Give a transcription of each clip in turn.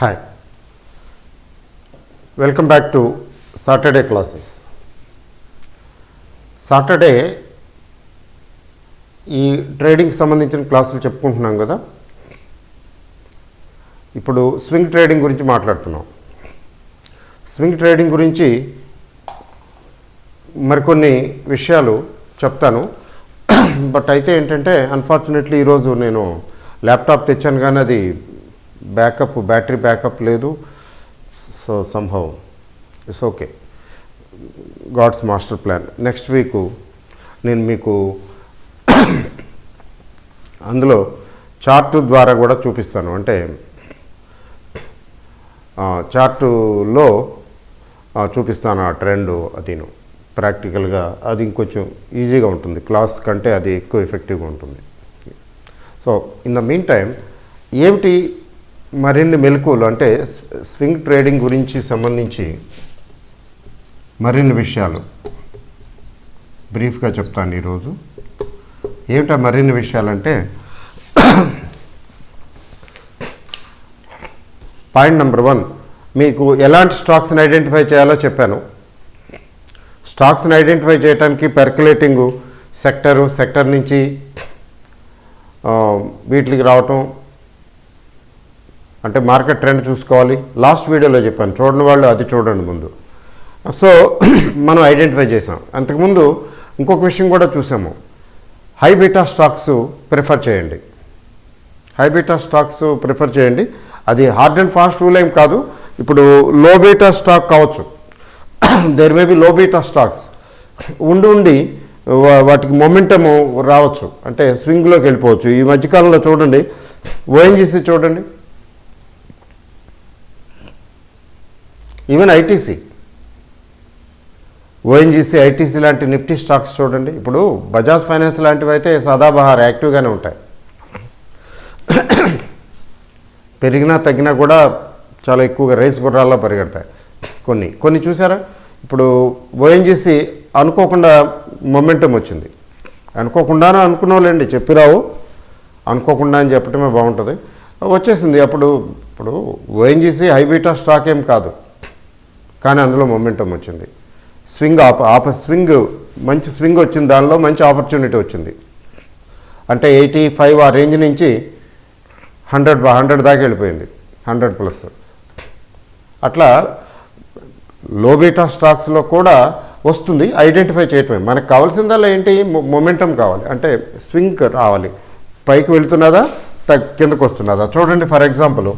Hi, welcome back to Saturday classes. Saturday ఈ ట్రేడింగ్కి సంబంధించిన క్లాసులు చెప్పుకుంటున్నాం కదా. ఇప్పుడు స్వింగ్ ట్రేడింగ్ గురించి మాట్లాడుతున్నాం. స్వింగ్ ట్రేడింగ్ గురించి మరికొన్ని విషయాలు చెప్తాను. బట్ అయితే ఏంటంటే అన్ఫార్చునేట్లీ ఈరోజు నేను ల్యాప్టాప్ తెచ్చాను కానీ అది బ్యాటరీ బ్యాకప్ లేదు. So somehow it's okay, God's master plan. Next week నేను మీకు అందులో చార్టు ద్వారా కూడా చూపిస్తాను. అంటే చార్టులో చూపిస్తాను ఆ ట్రెండ్. అదిను ప్రాక్టికల్గా అది ఇంకొంచెం ఈజీగా ఉంటుంది, క్లాస్ కంటే అది ఎక్కువ ఎఫెక్టివ్గా ఉంటుంది. So in the mean time ఏమిటి మరిన్ని మెలకువలు అంటే స్వింగ్ ట్రేడింగ్ గురించి సంబంధించి మరిన్ని విషయాలు బ్రీఫ్గా చెప్తాను ఈరోజు. ఏమిటా మరిన్ని విషయాలంటే పాయింట్ నెంబర్ 1, మీకు ఎలాంటి స్టాక్స్ని ఐడెంటిఫై చేయాలో చెప్పాను. స్టాక్స్ని ఐడెంటిఫై చేయడానికి పెర్కులేటింగు సెక్టర్ నుంచి వీటికి రావటం, అంటే మార్కెట్ ట్రెండ్ చూసుకోవాలి. లాస్ట్ వీడియోలో చెప్పాను, చూడని వాళ్ళు అది చూడండి ముందు. సో మనం ఐడెంటిఫై చేసాం. అంతకుముందు ఇంకొక విషయం కూడా చూసాము, హై బీటా స్టాక్స్ ప్రిఫర్ చేయండి. హై బీటా స్టాక్స్ ప్రిఫర్ చేయండి. అది హార్డ్ అండ్ ఫాస్ట్ రూల్ ఏం కాదు. ఇప్పుడు లో బీటా స్టాక్ కావచ్చు, దేర్ మే బి లో బీటా స్టాక్స్ ఉండి వాటికి మొమెంటము రావచ్చు, అంటే స్వింగ్లోకి వెళ్ళిపోవచ్చు. ఈ మధ్యకాలంలో చూడండి, ఓఎన్జీసీ చూడండి, ఈవెన్ ఐటీసీ, ఓఎన్జీసీ, ఐటీసీ లాంటి నిఫ్టీ స్టాక్స్ చూడండి. ఇప్పుడు బజాజ్ ఫైనాన్స్ లాంటివి అయితే సదాబహార్ యాక్టివ్గానే ఉంటాయి. పెరిగినా తగ్గినా కూడా చాలా ఎక్కువగా రేస్ గుర్రాల్లో పరిగెడతాయి. కొన్ని చూసారా, ఇప్పుడు ఓఎన్జీసీ అనుకోకుండా మొమెంటం వచ్చింది. అనుకోకుండానే అనుకున్నావులేండి, చెప్పిరావు, అనుకోకుండా అని చెప్పటమే బాగుంటుంది. వచ్చేసింది. ఇప్పుడు ఓఎన్జీసీ హైబీటా స్టాక్ ఏం కాదు, కానీ అందులో మొమెంటం వచ్చింది. స్వింగ్ మంచి స్వింగ్ వచ్చింది, దానిలో మంచి ఆపర్చునిటీ వచ్చింది. అంటే 85 ఆ రేంజ్ నుంచి 100 దాకా వెళ్ళిపోయింది, 100+. అట్లా లో బీటా స్టాక్స్లో కూడా వస్తుంది. ఐడెంటిఫై చేయటమే మనకు కావాల్సిందల్లా ఏంటి, మొమెంటం కావాలి, అంటే స్వింగ్ రావాలి. పైకి వెళుతున్నదా కిందకు వస్తున్నదా చూడండి. ఫర్ ఎగ్జాంపుల్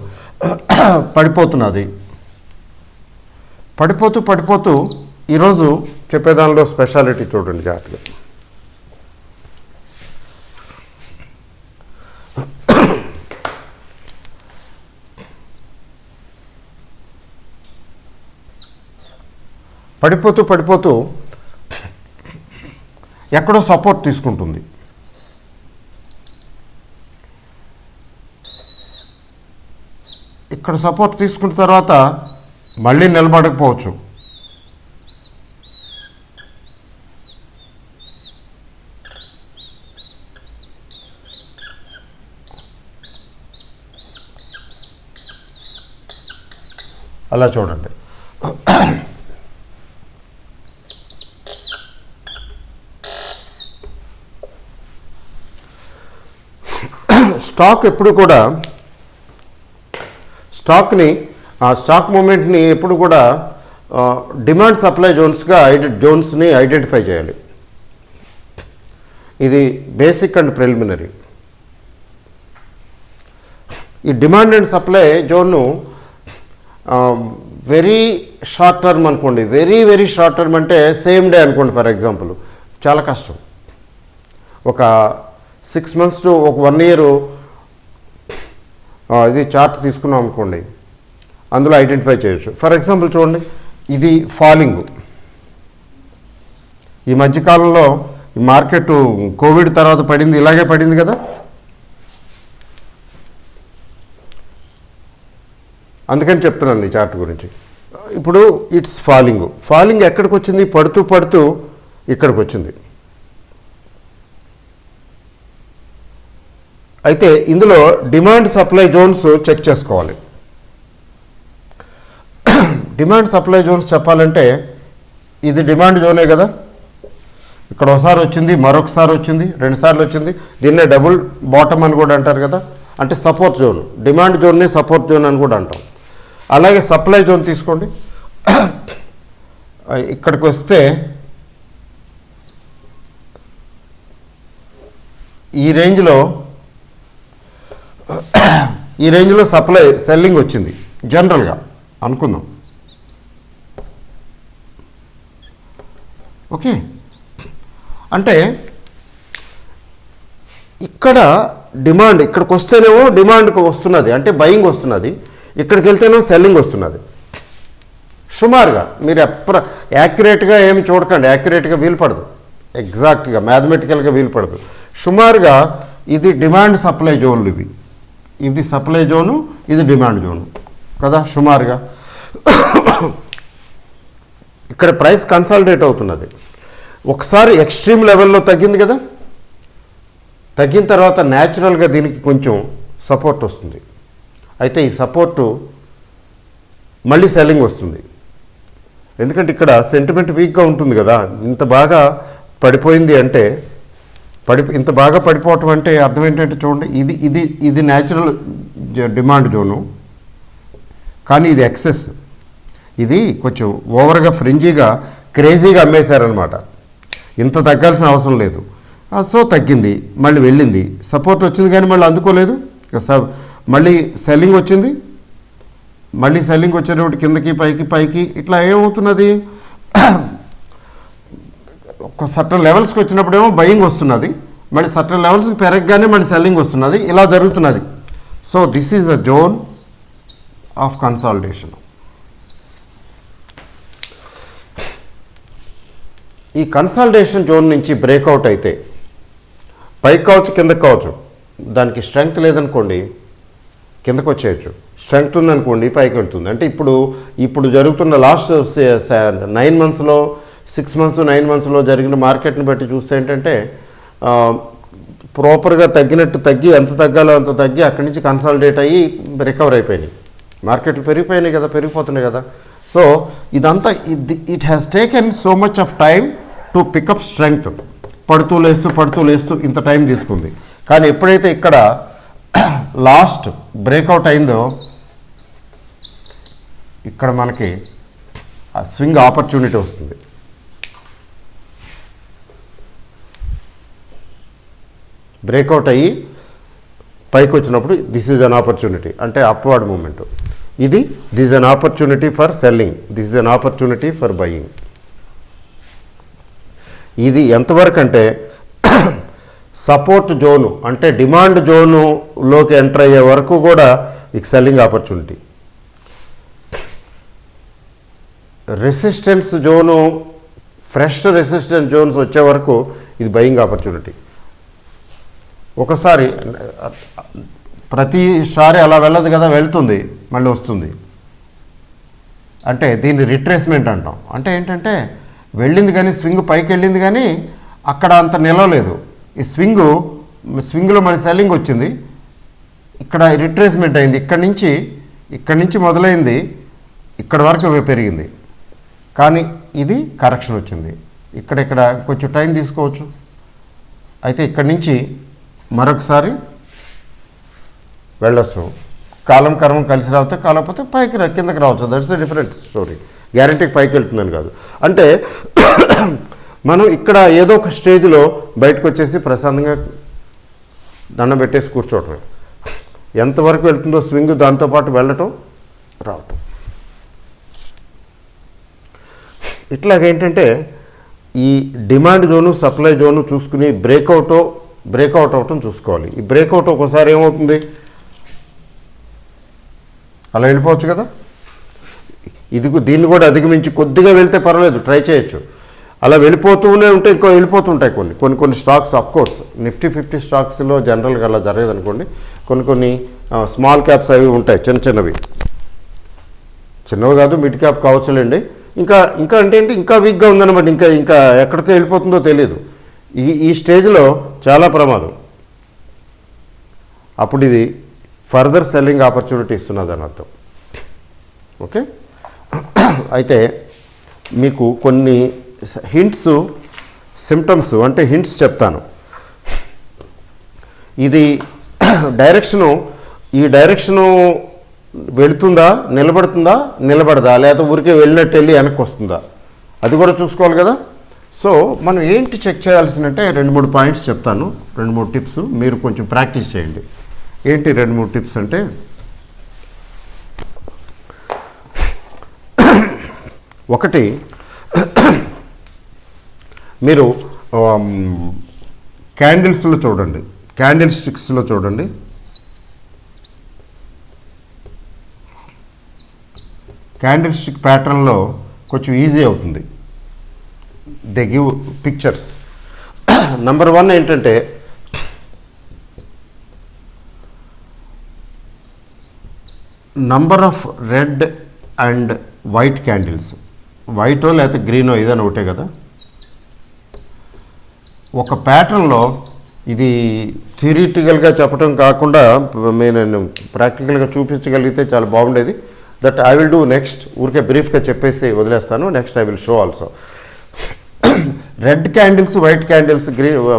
పడిపోతున్నది, పడిపోతూ ఈరోజు చెప్పేదానిలో స్పెషాలిటీ చూడండి జాగ్రత్తగా. పడిపోతూ ఎక్కడో సపోర్ట్ తీసుకుంటుంది. ఇక్కడ సపోర్ట్ తీసుకున్న తర్వాత మళ్ళీ నిలబడకపోవచ్చు. అలా చూడండి. స్టాక్ ఎప్పుడు కూడా స్టాక్ మూమెంట్ని ఎప్పుడు కూడా డిమాండ్ సప్లై జోన్స్ని ఐడెంటిఫై చేయాలి. ఇది బేసిక్ అండ్ ప్రిలిమినరీ. ఈ డిమాండ్ అండ్ సప్లై జోన్ను వెరీ షార్ట్ టర్మ్ అనుకోండి, వెరీ షార్ట్ టర్మ్ అంటే సేమ్ డే అనుకోండి. ఫర్ ఎగ్జాంపుల్ చాలా కష్టం. ఒక 6 months టు ఒక 1 year ఇది చార్ట్ తీసుకున్నాం అనుకోండి, అందులో ఐడెంటిఫై చేయొచ్చు. ఫర్ ఎగ్జాంపుల్ చూడండి, ఇది ఫాలింగ్. ఈ మధ్యకాలంలో ఈ మార్కెట్ కోవిడ్ తర్వాత పడింది, ఇలాగే పడింది కదా. అందుకని చెప్తున్నాను ఈ చార్ట్ గురించి. ఇప్పుడు ఇట్స్ ఫాలింగ్ ఎక్కడికి వచ్చింది, పడుతూ ఇక్కడికి వచ్చింది. అయితే ఇందులో డిమాండ్ సప్లై జోన్స్ చెక్ చేసుకోవాలి. డిమాండ్ సప్లై జోన్స్ చెప్పాలంటే ఇది డిమాండ్ జోనే కదా, ఇక్కడ ఒకసారి వచ్చింది, మరొకసారి వచ్చింది, రెండుసార్లు వచ్చింది, దీన్నే డబుల్ బాటమ్ అని కూడా అంటారు కదా, అంటే సపోర్ట్ జోన్. డిమాండ్ జోన్ని సపోర్ట్ జోన్ అని కూడా అంటాం. అలాగే సప్లై జోన్ తీసుకోండి, ఇక్కడికి వస్తే ఈ రేంజ్లో సప్లై సెల్లింగ్ వచ్చింది జనరల్గా అనుకుందాం. ఓకే, అంటే ఇక్కడ డిమాండ్ ఇక్కడికి వస్తేనేమో డిమాండ్కి వస్తున్నది, అంటే బయింగ్ వస్తున్నది, ఇక్కడికి వెళ్తేనేమో సెల్లింగ్ వస్తున్నది. సుమారుగా మీరు యాక్యురేట్గా ఏమి చూడకండి, యాక్యురేట్గా వీలు పడదు, ఎగ్జాక్ట్గా మ్యాథమెటికల్గా వీలు పడదు. సుమారుగా ఇది డిమాండ్ సప్లై జోన్లు, ఇది సప్లై జోను, ఇది డిమాండ్ జోను కదా. సుమారుగా ఇక్కడ ప్రైస్ కన్సాలిడేట్ అవుతున్నది. ఒకసారి ఎక్స్ట్రీమ్ లెవెల్లో తగ్గింది కదా, తగ్గిన తర్వాత న్యాచురల్గా దీనికి కొంచెం సపోర్ట్ వస్తుంది. అయితే ఈ సపోర్టు మళ్ళీ సెల్లింగ్ వస్తుంది, ఎందుకంటే ఇక్కడ సెంటిమెంట్ వీక్గా ఉంటుంది కదా. ఇంత బాగా పడిపోయింది అంటే ఇంత బాగా పడిపోవటం అంటే అర్థం ఏంటంటే చూడండి, ఇది న్యాచురల్ డిమాండ్ జోను, కానీ ఇది ఎక్సెస్, ఇది కొంచెం ఓవర్గా ఫ్రింజీగా క్రేజీగా అమ్మేశారనమాట. ఇంత తగ్గాల్సిన అవసరం లేదు. సో తగ్గింది, మళ్ళీ వెళ్ళింది, సపోర్ట్ వచ్చింది కానీ మళ్ళీ అందుకోలేదు, మళ్ళీ సెల్లింగ్ వచ్చింది, మళ్ళీ సెల్లింగ్ వచ్చేటప్పుడు కిందకి పైకి ఇట్లా ఏమవుతున్నది, ఒక సర్టన్ లెవెల్స్కి వచ్చినప్పుడేమో బయింగ్ వస్తున్నది, మళ్ళీ సర్టన్ లెవెల్స్కి పెరగగానే మళ్ళీ సెల్లింగ్ వస్తున్నది, ఇలా జరుగుతున్నది. So this is a zone of consolidation. ఈ కన్సాలిడేషన్ జోన్ నుంచి బ్రేక్అవుట్ అయితే పైకి కావచ్చు, కిందకి కావచ్చు, దానికి స్ట్రెంగ్త్ లేదనుకోండి కిందకు వచ్చేయచ్చు, స్ట్రెంగ్త్ ఉందనుకోండి పైకి వెళ్తుంది. అంటే ఇప్పుడు జరుగుతున్న లాస్ట్ 9 మంత్స్లో 6 మంత్స్ 9 మంత్స్లో జరిగిన మార్కెట్ని బట్టి చూస్తే ఏంటంటే ప్రాపర్గా తగ్గి ఎంత తగ్గాలో అంత తగ్గి అక్కడి నుంచి కన్సాలిడేట్ అయ్యి రికవర్ అయిపోయినాయి, మార్కెట్లు పెరిగిపోయినాయి కదా, పెరిగిపోతున్నాయి కదా. సో ఇదంతా it has taken so much of time to pick up strength. పడుతూ లేస్తూ ఇంత టైం తీసుకుంది. కానీ ఎప్పుడైతే ఇక్కడ లాస్ట్ బ్రేక్అవుట్ అయిందో ఇక్కడ మనకి ఆ స్వింగ్ ఆపర్చునిటీ వస్తుంది. బ్రేక్అవుట్ అయ్యి పైకి వచ్చినప్పుడు దిస్ ఈజ్ అన్ ఆపర్చునిటీ, అంటే upward movement. This is an opportunity for selling, this is an opportunity for buying. ఇది ఎంతవరకు అంటే సపోర్ట్ జోను, అంటే డిమాండ్ జోనులోకి ఎంటర్ అయ్యే వరకు కూడా ఇది selling opportunity. Resistance zone, fresh resistance zones వచ్చే వరకు ఇది బయింగ్ ఆపర్చునిటీ. ఒకసారి ప్రతిసారి అలా వెళ్ళదు కదా, వెళ్తుంది మళ్ళీ వస్తుంది, అంటే దీన్ని రిట్రేస్మెంట్ అంటాం. అంటే ఏంటంటే వెళ్ళింది కానీ స్వింగ్ పైకి వెళ్ళింది కానీ అక్కడ అంత నిలవలేదు, ఈ స్వింగ్లో మళ్ళీ సెల్లింగ్ వచ్చింది, ఇక్కడ రిట్రేస్మెంట్ అయింది, ఇక్కడి నుంచి మొదలైంది, ఇక్కడ వరకు పెరిగింది, కానీ ఇది కరెక్షన్ వచ్చింది. ఇక్కడ కొంచెం టైం తీసుకోవచ్చు. అయితే ఇక్కడి నుంచి మరొకసారి వెళ్ళొచ్చు, కాలం కర్మం కలిసి రావుతే, కాకపోతే కిందకి రావచ్చు. That's a different story. గ్యారంటీకి పైకి వెళ్తుందని కాదు. అంటే మనం ఇక్కడ ఏదో ఒక స్టేజ్లో బయటకు వచ్చేసి ప్రశాంతంగా దండం పెట్టేసి కూర్చోవటమే. ఎంతవరకు వెళ్తుందో స్వింగ్, దాంతోపాటు వెళ్ళటం రావటం. ఇట్లాగేంటంటే ఈ డిమాండ్ జోను సప్లై జోను చూసుకుని బ్రేక్అవుట్ అవటం చూసుకోవాలి. ఈ బ్రేక్అవుట్ ఒకసారి ఏమవుతుంది, అలా వెళ్ళిపోవచ్చు కదా. దీన్ని కూడా అధిగమించి కొద్దిగా వెళ్తే పర్వాలేదు, ట్రై చేయొచ్చు. అలా వెళ్ళిపోతూనే ఉంటే ఇంకో వెళ్ళిపోతుంటాయి కొన్ని స్టాక్స్. అఫ్కోర్స్ నిఫ్టీ 50 స్టాక్స్లో జనరల్గా అలా జరగదు అనుకోండి. కొన్ని స్మాల్ క్యాప్స్ అవి ఉంటాయి, చిన్నవి కాదు, మిడ్ క్యాప్ కావచ్చులేండి. ఇంకా అంటే ఏంటి, ఇంకా వీక్గా ఉందన్నమాట, ఇంకా ఎక్కడికో వెళ్ళిపోతుందో తెలియదు. ఈ స్టేజ్లో చాలా ప్రమాదం. అప్పుడు ఇది ఫర్దర్ సెల్లింగ్ ఆపర్చునిటీ ఇస్తున్నది అని అర్థం. ఓకే, అయితే మీకు కొన్ని హింట్స్, సిమ్టమ్స్ అంటే హింట్స్ చెప్తాను. ఇది డైరెక్షను, ఈ డైరెక్షను వెళుతుందా, నిలబడుతుందా, నిలబడదా, లేదా ఊరికే వెళ్ళినట్టు వెళ్ళి వెనక్కి వస్తుందా, అది కూడా చూసుకోవాలి కదా. సో మనం ఏంటి చెక్ చేయాల్సిందంటే 2-3 పాయింట్స్ చెప్తాను, 2-3 టిప్స్, మీరు కొంచెం ప్రాక్టీస్ చేయండి. ఏంటి 2-3 టిప్స్ అంటే, ఒకటి, మీరు క్యాండిల్స్లో చూడండి, క్యాండిల్ స్టిక్స్లో చూడండి. క్యాండిల్ స్టిక్ ప్యాటర్న్లో కొంచెం ఈజీ అవుతుంది. They give pictures. నంబర్ 1 ఏంటంటే, number of red and white candles, వైటో లేకపోతే గ్రీనో ఏదైనా ఒకటే కదా. ఒక ప్యాటర్న్లో, ఇది థియరిటికల్గా చెప్పడం కాకుండా నేను ప్రాక్టికల్గా చూపించగలిగితే చాలా బాగుండేది. That I will do next. ఊరికే బ్రీఫ్గా చెప్పేసి వదిలేస్తాను. Next I will show also. Red candles, white candles,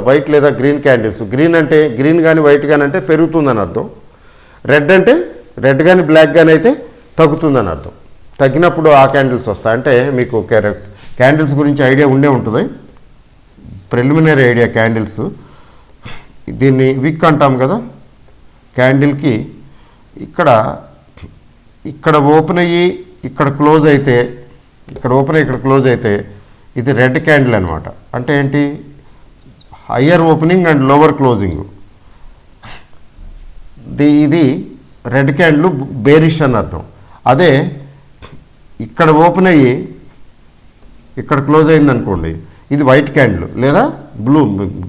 white లేదా గ్రీన్ క్యాండిల్స్. గ్రీన్ అంటే, గ్రీన్ కానీ వైట్ కానీ అంటే పెరుగుతుందని అర్థం. రెడ్ అంటే రెడ్ కానీ బ్లాక్ కానీ అయితే తగ్గుతుందని అర్థం. తగ్గినప్పుడు ఆ క్యాండిల్స్ వస్తాయి. అంటే మీకు క్యాండిల్స్ గురించి ఐడియా ఉండే ఉంటుంది, ప్రిలిమినరీ ఐడియా. క్యాండిల్స్, దీన్ని విక్ అంటాం కదా. క్యాండిల్కి ఇక్కడ ఓపెన్ అయ్యి ఇక్కడ క్లోజ్ అయితే, ఇక్కడ ఓపెన్ అయ్యి ఇక్కడ క్లోజ్ అయితే ఇది రెడ్ క్యాండిల్ అనమాట. అంటే ఏంటి, higher opening and lower closing. ఇది రెడ్ క్యాండిల్ బేరిష్ అని అర్థం. అదే ఇక్కడ ఓపెన్ అయ్యి ఇక్కడ క్లోజ్ అయింది అనుకోండి, ఇది వైట్ క్యాండిల్ లేదా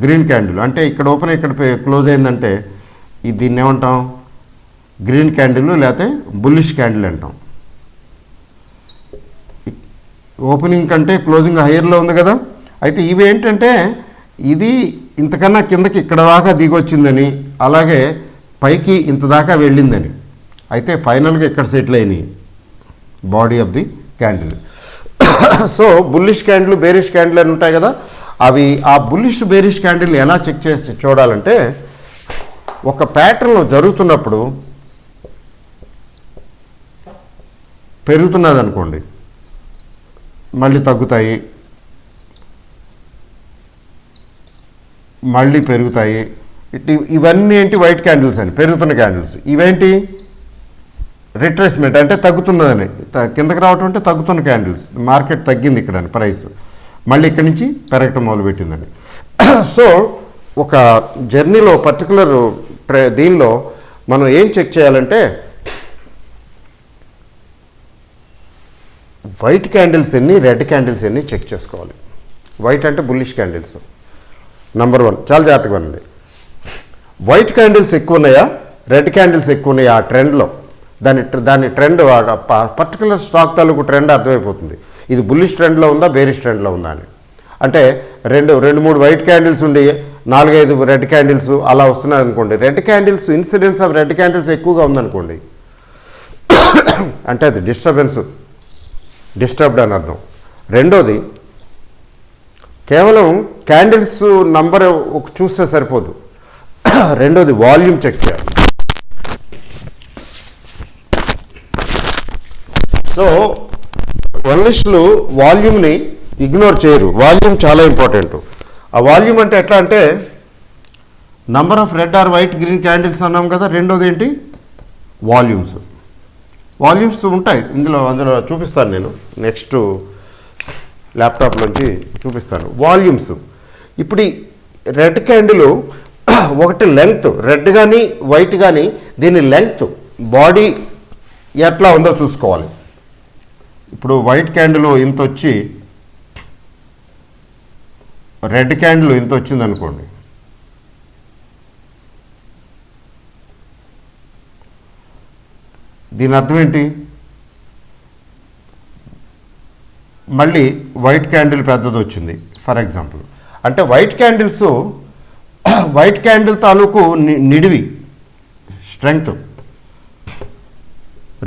గ్రీన్ క్యాండిల్. అంటే ఇక్కడ ఓపెన్ అయ్యి ఇక్కడ క్లోజ్ అయిందంటే దీన్ని ఏమంటాం, గ్రీన్ క్యాండిల్ లేకపోతే బుల్లిష్ క్యాండిల్ అంటాం. ఓపెనింగ్ కంటే క్లోజింగ్ హైయర్లో ఉంది కదా. అయితే ఇవి ఏంటంటే, ఇది ఇంతకన్నా కిందకి ఇక్కడ దాకా దిగొచ్చిందని, అలాగే పైకి ఇంత దాకా వెళ్ళిందని. అయితే ఫైనల్గా ఇక్కడ సెటిల్ అయినాయి body of the candle. So bullish candle, bearish candle అని ఉంటాయి కదా. అవి ఆ బుల్లిష్, బేరిష్ క్యాండిల్ ఎలా చెక్ చేసి చూడాలంటే, ఒక ప్యాటర్న్లో జరుగుతున్నప్పుడు పెరుగుతున్నది అనుకోండి, మళ్ళీ తగ్గుతాయి, మళ్ళీ పెరుగుతాయి. ఇవన్నీ ఏంటి, వైట్ క్యాండిల్స్ అని, పెరుగుతున్న క్యాండిల్స్. ఇవేంటి, రిట్రేస్మెంట్ అంటే తగ్గుతున్నదని, కిందకి రావటం అంటే తగ్గుతున్న క్యాండిల్స్. మార్కెట్ తగ్గింది ఇక్కడ అని ప్రైస్, మళ్ళీ ఇక్కడి నుంచి పెరగటం మొదలుపెట్టిందండి. సో ఒక జర్నీలో పర్టికులర్ దీనిలో మనం ఏం చెక్ చేయాలంటే, వైట్ క్యాండిల్స్ ఎన్ని, రెడ్ క్యాండిల్స్ ఎన్ని చెక్ చేసుకోవాలి. వైట్ అంటే బుల్లిష్ క్యాండిల్స్ నంబర్ 1, చాలా జాగ్రత్తగా ఉంది. వైట్ క్యాండిల్స్ ఎక్కువ ఉన్నాయా, రెడ్ క్యాండిల్స్ ఎక్కువ ఉన్నాయా ఆ ట్రెండ్లో, దాని ట్రెండ్, పర్టికులర్ స్టాక్ తాలూకు ట్రెండ్ అర్థమైపోతుంది. ఇది బుల్లిష్ ట్రెండ్లో ఉందా, బేరిష్ ట్రెండ్లో ఉందా అని. అంటే 2-3 వైట్ క్యాండిల్స్ ఉండి 4-5 రెడ్ క్యాండిల్స్ అలా వస్తున్నాయి అనుకోండి, red candles, incidence of red candles ఎక్కువగా ఉందనుకోండి, అంటే అది డిస్టర్బ్డ్ అని అర్థం. రెండోది, కేవలం క్యాండిల్స్ నంబర్ చూస్తే సరిపోదు, రెండోది వాల్యూమ్ చెక్ చేయాలి. సో అనలిస్టులు వాల్యూమ్ని ఇగ్నోర్ చేయరు. వాల్యూమ్ చాలా ఇంపార్టెంట్. ఆ వాల్యూమ్ అంటే ఎట్లా అంటే, number of red or white green candles అన్నాం కదా. రెండోది ఏంటి, వాల్యూమ్స్ ఉంటాయి అందులో చూపిస్తాను నేను, నెక్స్ట్ ల్యాప్టాప్లోంచి చూపిస్తాను వాల్యూమ్స్. ఇప్పుడు రెడ్ క్యాండిల్ ఒకటి లెంగ్త్, రెడ్ కానీ వైట్ కానీ దీని లెంగ్త్, బాడీ ఎట్లా ఉందో చూసుకోవాలి. ఇప్పుడు వైట్ క్యాండిల్ ఇంత వచ్చి, రెడ్ క్యాండిల్ ఇంత వచ్చింది అనుకోండి, దీని అర్థం ఏంటి, మళ్ళీ వైట్ క్యాండిల్ పెద్దది వచ్చింది ఫర్ ఎగ్జాంపుల్. అంటే వైట్ క్యాండిల్ తాలూకు నిడివి, స్ట్రెంగ్త్,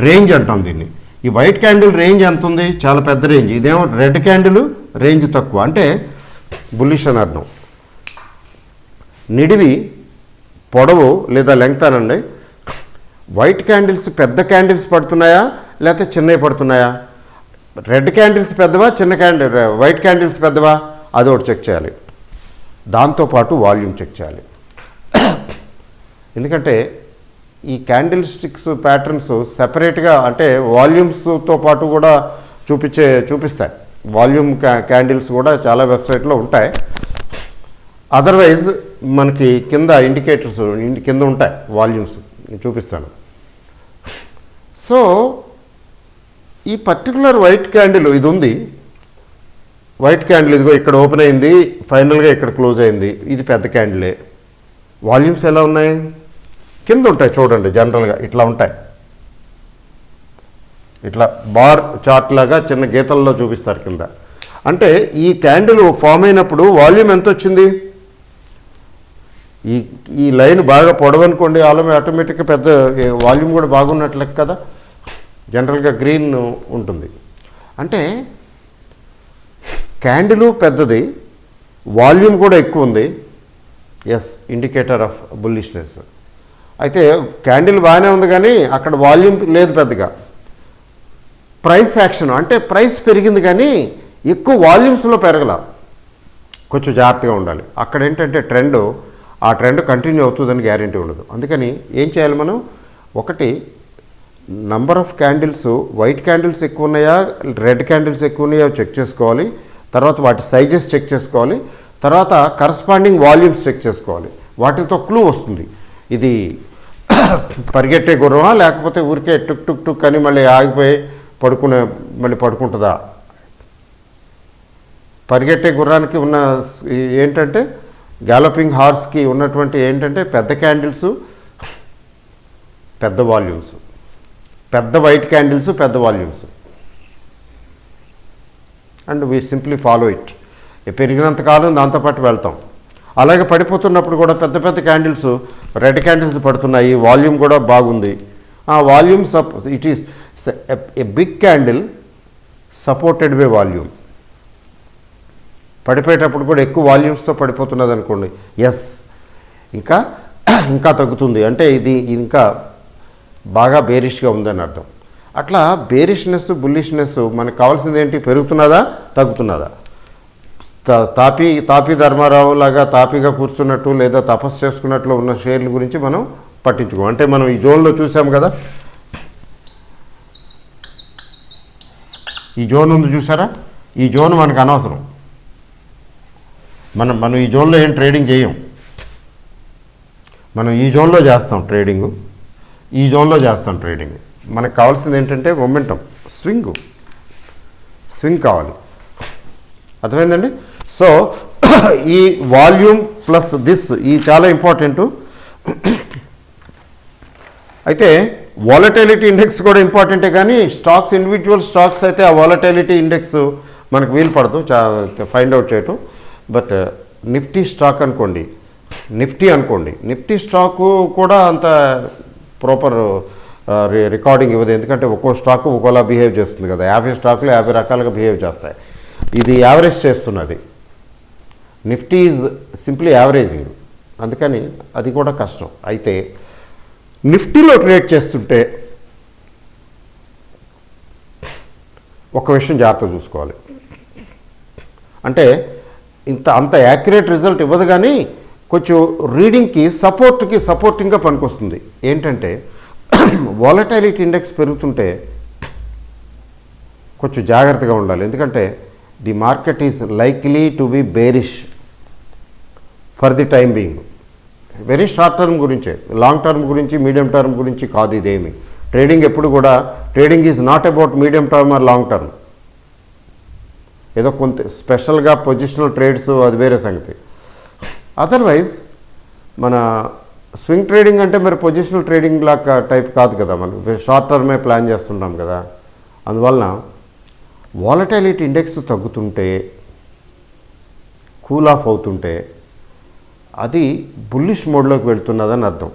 రేంజ్ అంటాం దీన్ని. ఈ వైట్ క్యాండిల్ రేంజ్ ఎంత ఉంది? చాలా పెద్ద రేంజ్. ఇదేమో రెడ్ క్యాండిల్ రేంజ్ తక్కువ, అంటే బుల్లిష్ అని అర్థం. నిడివి పొడవు లేదా లెంగ్త్ అనండి. వైట్ క్యాండిల్స్ పెద్ద క్యాండిల్స్ పడుతున్నాయా లేకపోతే చిన్నవి పడుతున్నాయా? రెడ్ క్యాండిల్స్ పెద్దవా, వైట్ క్యాండిల్స్ పెద్దవా? అది ఒకటి చెక్ చేయాలి. దాంతోపాటు వాల్యూమ్ చెక్ చేయాలి. ఎందుకంటే ఈ క్యాండిల్ స్టిక్స్ ప్యాటర్న్స్ సెపరేట్గా, అంటే వాల్యూమ్స్తో పాటు కూడా చూపిస్తాయి. వాల్యూమ్ క్యాండిల్స్ కూడా చాలా వెబ్సైట్లో ఉంటాయి. అదర్వైజ్ మనకి కింద ఇండికేటర్స్ కింద ఉంటాయి, వాల్యూమ్స్ చూపిస్తాను. సో ఈ పర్టికులర్ వైట్ క్యాండిల్ ఇది ఉంది. వైట్ క్యాండిల్ ఇదిగో ఇక్కడ ఓపెన్ అయింది, ఫైనల్గా ఇక్కడ క్లోజ్ అయింది. ఇది పెద్ద క్యాండిలే. వాల్యూమ్స్ ఎలా ఉన్నాయి? కింద ఉంటాయి చూడండి. జనరల్గా ఇట్లా ఉంటాయి, ఇట్లా బార్ చార్ట్ లాగా చిన్న గీతల్లో చూపిస్తారు కింద. అంటే ఈ క్యాండిల్ ఫామ్ అయినప్పుడు వాల్యూమ్ ఎంత వచ్చింది? ఈ లైన్ బాగా పొడవనుకోండి, ఆటోమేటిక్గా పెద్ద వాల్యూమ్ కూడా బాగున్నట్లే కదా. జనరల్గా గ్రీన్ ఉంటుంది. అంటే క్యాండిల్ పెద్దది, వాల్యూమ్ కూడా ఎక్కువ ఉంది. Yes, indicator of bullishness. అయితే క్యాండిల్ బాగానే ఉంది కానీ అక్కడ వాల్యూమ్ లేదు పెద్దగా. ప్రైస్ యాక్షన్ అంటే ప్రైస్ పెరిగింది కానీ ఎక్కువ వాల్యూమ్స్లో పెరగల. కొంచెం జాగ్రత్తగా ఉండాలి. అక్కడ ఏంటంటే ఆ ట్రెండ్ కంటిన్యూ అవుతుందని గ్యారెంటీ ఉండదు. అందుకని ఏం చేయాలి మనం? ఒకటి, number of candles, white candles ఎక్కువ ఉన్నాయా రెడ్ క్యాండిల్స్ ఎక్కువ ఉన్నాయో చెక్ చేసుకోవాలి. తర్వాత వాటి సైజెస్ చెక్ చేసుకోవాలి. తర్వాత కరస్పాండింగ్ వాల్యూమ్స్ చెక్ చేసుకోవాలి. వాటితో క్లూ వస్తుంది. ఇది పరిగెట్టే గుర్రమా లేకపోతే ఊరికే టుక్ టుక్ టుక్ అని మళ్ళీ ఆగిపోయి మళ్ళీ పడుకుంటుందా? పరిగెట్టే గుర్రానికి ఉన్న ఏంటంటే, గ్యాలపింగ్ హార్స్కి ఉన్నటువంటి ఏంటంటే పెద్ద క్యాండిల్స్, పెద్ద వాల్యూమ్స్, పెద్ద వైట్ క్యాండిల్స్, పెద్ద volumes. And we simply follow it. పెరిగినంతకాలం దాంతోపాటు వెళ్తాం. అలాగే పడిపోతున్నప్పుడు కూడా పెద్ద పెద్ద క్యాండిల్స్, రెడ్ క్యాండిల్స్ పడుతున్నాయి, వాల్యూమ్ కూడా బాగుంది. ఆ volume it is a big candle supported by volume. పడిపోయేటప్పుడు కూడా ఎక్కువ వాల్యూమ్స్తో పడిపోతున్నది అనుకోండి, ఎస్ ఇంకా తగ్గుతుంది, అంటే ఇది ఇంకా బాగా బేరిష్గా ఉందని అర్థం. అట్లా బేరిష్నెస్, బుల్లిష్నెస్ మనకు కావాల్సింది ఏంటి? పెరుగుతున్నదా తగ్గుతున్నదా? తాపీ ధర్మారావు లాగా తాపీగా కూర్చున్నట్టు లేదా తపస్సు చేసుకున్నట్లు ఉన్న షేర్ల గురించి మనం పట్టించుకోం. అంటే మనం ఈ జోన్లో చూసాం కదా, ఈ జోన్ ఉంది చూసారా? ఈ జోన్ మనకు అనవసరం. మనం ఈ జోన్లో ఏం ట్రేడింగ్ చేయం. మనం ఈ జోన్లో చేస్తాం ట్రేడింగు, ఈ జోన్లో చేస్తాం ట్రేడింగ్. మనకు కావాల్సింది ఏంటంటే మొమెంటం, స్వింగ్ కావాలి. అర్థమైందండి? సో ఈ వాల్యూమ్ ప్లస్ దిస్ ఈ చాలా ఇంపార్టెంటు. అయితే వాలటైలిటీ ఇండెక్స్ కూడా ఇంపార్టెంటే, కానీ స్టాక్స్, ఇండివిజువల్ స్టాక్స్ అయితే ఆ వాలటైలిటీ ఇండెక్స్ మనకు వీలు పడదు ఫైండ్ అవుట్ చేయటం. బట్ నిఫ్టీ స్టాక్ అనుకోండి, నిఫ్టీ స్టాకు కూడా అంత ప్రాపర్ రికార్డింగ్ ఇవ్వదు. ఎందుకంటే ఒక్కో స్టాక్ ఒక్కోలా బిహేవ్ చేస్తుంది కదా. 50 స్టాకులు 50 రకాలుగా బిహేవ్ చేస్తాయి. ఇది యావరేజ్ చేస్తున్నది. నిఫ్టీ ఈజ్ సింప్లీ యావరేజింగ్, అందుకని అది కూడా కష్టం. అయితే నిఫ్టీలో ట్రేడ్ చేస్తుంటే ఒక విషయం జాగ్రత్తగా చూసుకోవాలి. అంటే అంత యాక్యురేట్ రిజల్ట్ ఇవ్వదు, కానీ కొంచెం రీడింగ్కి సపోర్టింగ్గా పనికొస్తుంది. ఏంటంటే వాలటైలిటీ ఇండెక్స్ పెరుగుతుంటే కొంచెం జాగ్రత్తగా ఉండాలి. ఎందుకంటే the market is likely to be bearish for the time being. Very short term గురించే, లాంగ్ టర్మ్ గురించి, మీడియం టర్మ్ గురించి కాదు ఇదేమి. ట్రేడింగ్ ఎప్పుడు కూడా, trading is not about medium term are long term. ఏదో కొంత స్పెషల్గా పొజిషనల్ ట్రేడ్స్ అది వేరే సంగతి. అదర్వైజ్ మన స్వింగ్ ట్రేడింగ్ అంటే మరి పొజిషనల్ ట్రేడింగ్ లాగా టైప్ కాదు కదా. మనం షార్ట్ టర్మే ప్లాన్ చేస్తుంటాం కదా. అందువలన వాలటైలిటీ ఇండెక్స్ తగ్గుతుంటే, కూల్ ఆఫ్ అవుతుంటే అది బుల్లిష్ మోడ్లోకి వెళ్తున్నదని అర్థం.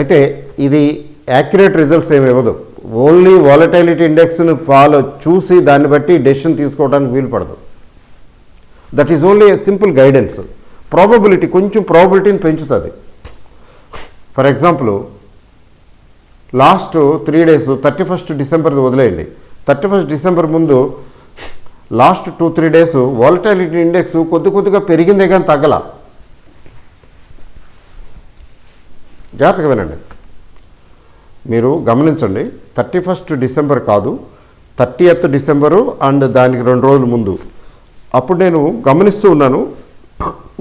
అయితే ఇది యాక్యురేట్ రిజల్ట్స్ ఏమి ఇవ్వదు. ఓన్లీ వాలటైలిటీ ఇండెక్స్ని ఫాలో చూసి దాన్ని బట్టి డెసిషన్ తీసుకోవడానికి వీలు పడదు. That is only A simple guidance. Probability, కొంచెం ప్రాబబిలిటీని పెంచుతుంది. For example last 3 days 31st December వదిలేయండి. 31st December ముందు లాస్ట్ 2-3 days వాలటైలిటీ ఇండెక్స్ కొద్దిగా పెరిగిందే కానీ తగ్గల. జాగ్రత్తగా వినండి, మీరు గమనించండి. 31st December కాదు, 30th December అండ్ దానికి 2 రోజుల ముందు అప్పుడు నేను గమనిస్తూ ఉన్నాను,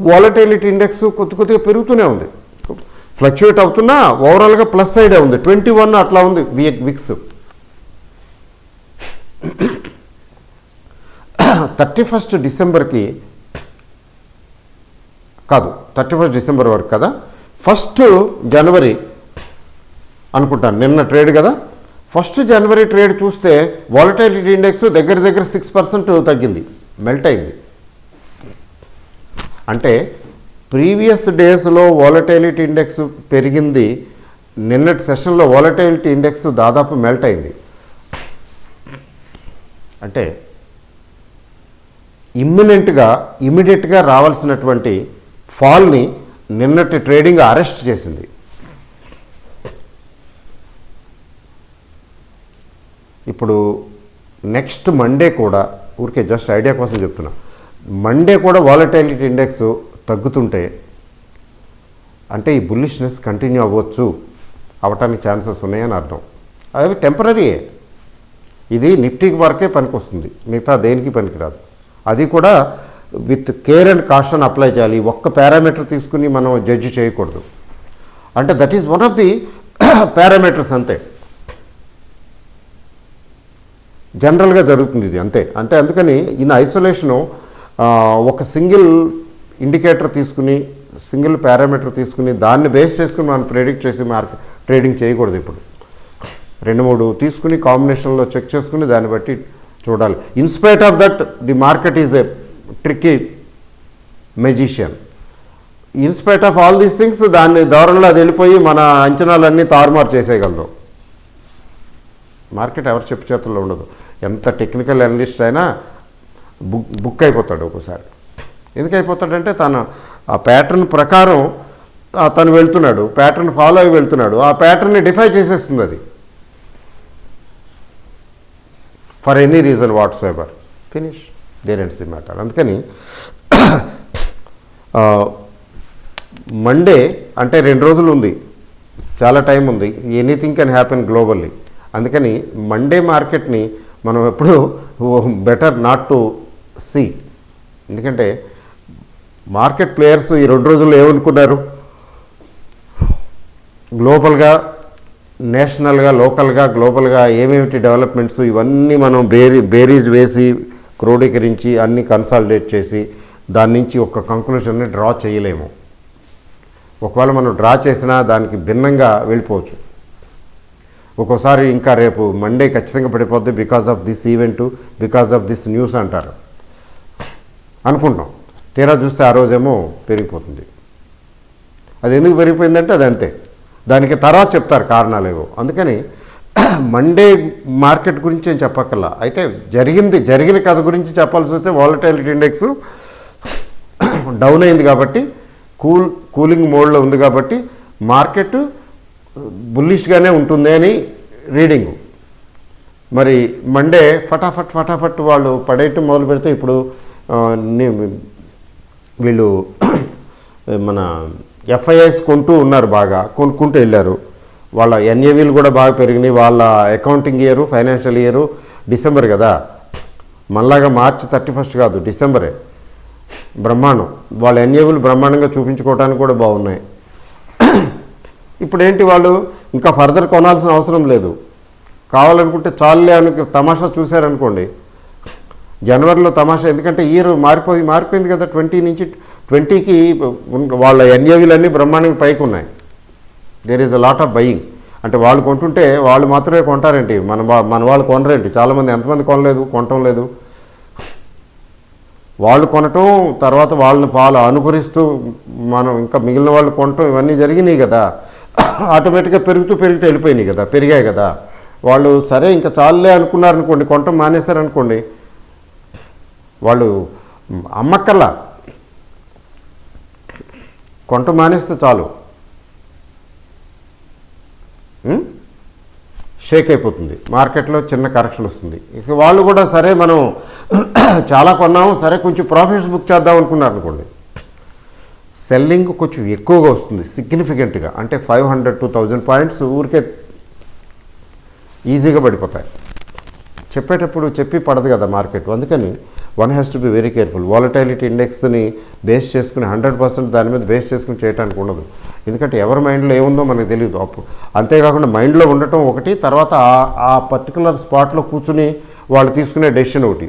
వాలటైలిటీ ఇండెక్స్ కొద్దిగా పెరుగుతూనే ఉంది, ఫ్లక్చువేట్ అవుతున్నా ఓవరాల్గా ప్లస్ సైడే ఉంది. 21 అట్లా ఉంది విక్స్. 31st Decemberకి కాదు, 31st December వరకు కదా, 1st January అనుకుంటాను, నిన్న ట్రేడ్ కదా. 1st January ట్రేడ్ చూస్తే వాలటైలిటీ ఇండెక్స్ దగ్గర 6% తగ్గింది, మెల్ట్ అయింది. అంటే ప్రీవియస్ డేస్లో వాలటైలిటీ ఇండెక్స్ పెరిగింది, నిన్నటి సెషన్లో వాలటైలిటీ ఇండెక్స్ దాదాపు మెల్ట్ అయింది. అంటే ఇమ్మీడియట్గా రావాల్సినటువంటి ఫాల్ని నిన్నటి ట్రేడింగ్ అరెస్ట్ చేసింది. ఇప్పుడు నెక్స్ట్ మండే కూడా, ఊరికే జస్ట్ ఐడియా కోసం చెప్తున్నా, మండే కూడా వాలటైలిటీ ఇండెక్స్ తగ్గుతుంటే అంటే ఈ బుల్లిష్నెస్ కంటిన్యూ అవటానికి ఛాన్సెస్ ఉన్నాయని అర్థం. అవి టెంపరీయే. ఇది నిఫ్టీకి వరకే పనికొస్తుంది, మిగతా దేనికి పనికిరాదు. అది కూడా with care and caution apply చేయాలి. ఒక్క పారామీటర్ తీసుకుని మనం జడ్జి చేయకూడదు. అంటే that is one of the parameters, అంతే. జనరల్గా జరుగుతుంది ఇది, అంతే. అందుకని ఇన్ ఐసోలేషను ఒక సింగిల్ ఇండికేటర్ తీసుకుని, సింగిల్ పారామీటర్ తీసుకుని దాన్ని బేస్ చేసుకుని మనం ప్రెడిక్ట్ చేసి ట్రేడింగ్ చేయకూడదు. ఇప్పుడు 2-3 తీసుకుని కాంబినేషన్లో చెక్ చేసుకుని దాన్ని బట్టి చూడాలి. In spite of that the market is a tricky magician. In spite of all these things దాన్ని ధోరణిలో అది వెళ్ళిపోయి మన అంచనాలన్నీ తారుమారు చేసేయగలదు. మార్కెట్ ఎవరి చెప్పు చేతుల్లో ఉండదు. ఎంత టెక్నికల్ అనలిస్ట్ అయినా బుక్ అయిపోతాడు ఒక్కోసారి. ఎందుకు అయిపోతాడంటే ఆ ప్యాటర్న్ ప్రకారం తను వెళ్తున్నాడు, ప్యాటర్న్ ఫాలో అయ్యి వెళ్తున్నాడు, ఆ ప్యాటర్న్ని డిఫై చేసేస్తుంది అది, for any reason whatsoever, finish, there ends the matter. అందుకని మండే అంటే 2 రోజులు ఉంది, చాలా టైం ఉంది, ఎనీథింగ్ కెన్ హ్యాపెన్ గ్లోబల్లీ. అందుకని మండే మార్కెట్ని మనం ఎప్పుడు బెటర్ నాట్ టు సీ. ఎందుకంటే మార్కెట్ ప్లేయర్స్ ఈ 2 రోజుల్లో ఏమనుకున్నారు, గ్లోబల్గా, నేషనల్గా, లోకల్గా, గ్లోబల్గా ఏమేమిటి డెవలప్మెంట్స్ ఇవన్నీ మనం బేరీజ్ వేసి క్రోడీకరించి అన్నీ కన్సాలిడేట్ చేసి దాని నుంచి ఒక కంక్లూషన్ని డ్రా చేయలేము. ఒకవేళ మనం డ్రా చేసినా దానికి భిన్నంగా వెళ్ళిపోవచ్చు. ఒక్కోసారి ఇంకా రేపు మండే ఖచ్చితంగా పడిపోద్ది because of this event, because of this news అంటారు అనుకుంటాం. తీరా చూస్తే ఆ రోజేమో పెరిగిపోతుంది. అది ఎందుకు పెరిగిపోయిందంటే అది అంతే, దానికి తర్వాత చెప్తారు కారణాలేవో. అందుకని మండే మార్కెట్ గురించి ఏం చెప్పక్కర్లా. అయితే జరిగిన కథ గురించి చెప్పాల్సి వస్తే వాలటైలిటీ ఇండెక్స్ డౌన్ అయింది కాబట్టి, కూలింగ్ మోడ్లో ఉంది కాబట్టి మార్కెట్ బుల్లిష్గానే ఉంటుంది అని రీడింగు. మరి మండే ఫటాఫట్ వాళ్ళు పడేయటం మొదలు పెడితే ఇప్పుడు వీళ్ళు మన ఎఫ్ఐఐస్ కొంటూ ఉన్నారు, బాగా కొనుక్కుంటూ వెళ్ళారు. వాళ్ళ ఎన్ఏవీలు కూడా బాగా పెరిగినాయి. వాళ్ళ accounting year, financial year December కదా, మనలాగా మార్చి 31st కాదు, డిసెంబరే. బ్రహ్మాండం, వాళ్ళ ఎన్ఏవీలు బ్రహ్మాండంగా చూపించుకోవడానికి కూడా బాగున్నాయి. ఇప్పుడు ఏంటి, వాళ్ళు ఇంకా ఫర్దర్ కొనాల్సిన అవసరం లేదు. కావాలనుకుంటే చాలులే అని తమాషా చూశారనుకోండి, జనవరిలో తమాషా. ఎందుకంటే ఇయర్ మారిపోయింది కదా, 20 నుంచి 20కి వాళ్ళ ఎన్ఏవీలన్నీ బ్రహ్మాండంగా పైకి ఉన్నాయి. There is a lot of buying. అంటే వాళ్ళు కొంటుంటే వాళ్ళు మాత్రమే కొంటారేంటి, మన వాళ్ళు కొనరేంటి? చాలామంది, ఎంతమంది కొనటం లేదు. వాళ్ళు కొనటం, తర్వాత వాళ్ళని అనుకరిస్తూ మనం ఇంకా మిగిలిన వాళ్ళు కొనటం, ఇవన్నీ జరిగినాయి కదా. ఆటోమేటిక్గా పెరుగుతూ వెళ్ళిపోయినాయి కదా, పెరిగాయి కదా. వాళ్ళు సరే ఇంకా చాలులే అనుకున్నారనుకోండి, కొనటం మానేశారనుకోండి, వాళ్ళు అమ్మక్కర్లా, కొనటం మానేస్తే చాలు, షేక్ అయిపోతుంది, మార్కెట్లో చిన్న కరెక్షన్ వస్తుంది. ఇక వాళ్ళు కూడా సరే మనం చాలా కొన్నాము, సరే కొంచెం ప్రాఫిట్స్ బుక్ చేద్దాం అనుకున్నారు అనుకోండి, సెల్లింగ్ కొంచెం ఎక్కువగా వస్తుంది సిగ్నిఫికెంట్గా. అంటే 500 to 1000 పాయింట్స్ ఊరికే ఈజీగా పడిపోతాయి. చెప్పేటప్పుడు చెప్పి పడదు కదా మార్కెట్. అందుకని one has to be very careful. Volatility ఇండెక్స్ని బేస్ చేసుకుని 100% దాని మీద బేస్ చేసుకుని చేయడానికి ఉండదు. ఎందుకంటే ఎవరి మైండ్లో ఏముందో మనకు తెలియదు అప్పుడు. అంతేకాకుండా మైండ్లో ఉండటం ఒకటి, తర్వాత ఆ పర్టికులర్ స్పాట్లో కూర్చుని వాళ్ళు తీసుకునే డెసిషన్ ఒకటి.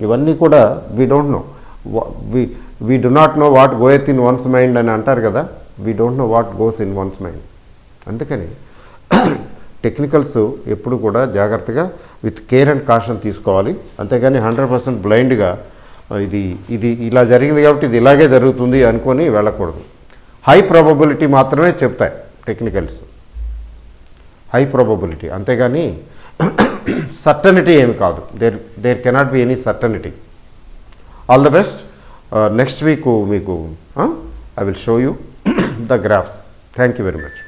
ఇవన్నీ కూడా we don't know, we do not know what goes in one's mind అని అంటారు కదా. We don't know what goes in one's mind. అందుకని టెక్నికల్స్ ఎప్పుడు కూడా జాగ్రత్తగా విత్ కేర్ అండ్ కాషన్ తీసుకోవాలి. అంతేగాని 100% బ్లైండ్గా ఇది ఇలా జరిగింది కాబట్టి ఇది ఇలాగే జరుగుతుంది అనుకొని వెళ్ళకూడదు. హై ప్రాబబిలిటీ మాత్రమే చెప్తాయి టెక్నికల్స్, హై ప్రాబబిలిటీ, అంతేగాని సర్టనిటీ ఏమి కాదు. There cannot be any certainty. All the best. Next week మీకు I will show you the graphs. Thank you very much.